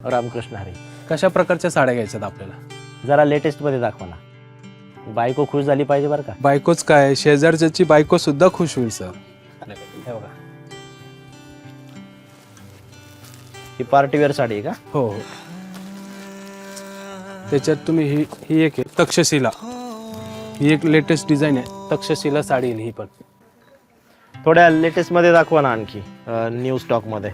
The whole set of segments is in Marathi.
रामकृष्ण हरी. कशा प्रकारच्या साड्या घ्यायच्यात आपल्याला? जरा लेटेस्टमध्ये दाखवा ना. बायको खुश झाली पाहिजे बरं का. बायकोच काय, शेजारच्याची बायको सुद्धा खुश होईल सर. हे बघा, ही पार्टीवेअर साडी आहे का? हो हो. त्याच्यात तुम्ही ही एक आहे तक्षशिला, ही एक लेटेस्ट डिझाईन आहे. तक्षशिला साडी येईल ही पण. थोड्या लेटेस्टमध्ये दाखवा ना आणखी, न्यू स्टॉकमध्ये.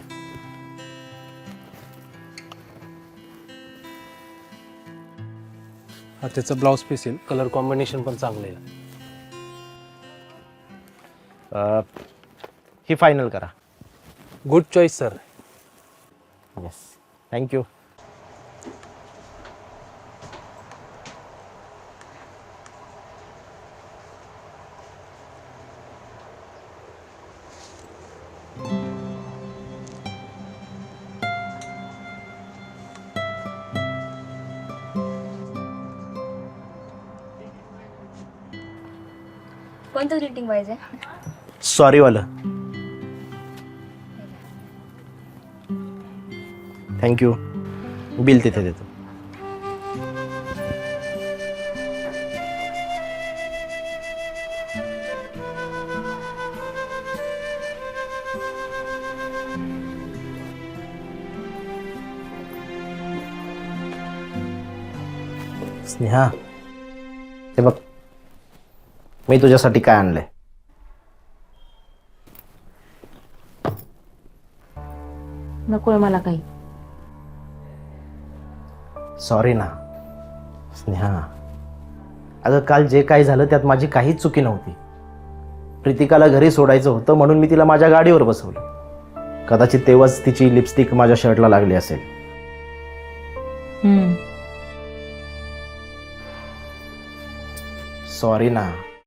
हा त्याचा ब्लाउज पीस येईल. कलर कॉम्बिनेशन पण चांगलं आहे. ही फायनल करा. Good choice sir. Yes, thank you. कोणतं ग्रीटिंग पाहिजे? सॉरी वालं. थँक्यू. बिल तिथे देतो. स्नेहा, हे बघ, मी तुझ्यासाठी काय आणलंय. नकोय मला काही. सॉरी ना स्नेहा. अगं, काल जे काही झालं त्यात माझी काहीच चुकी नव्हती. प्रीतिकाला घरी सोडायचं होतं म्हणून मी तिला माझ्या गाडीवर बसवलं. कदाचित तेव्हाच तिची लिपस्टिक माझ्या शर्टला लागली असेल. सॉरी ना.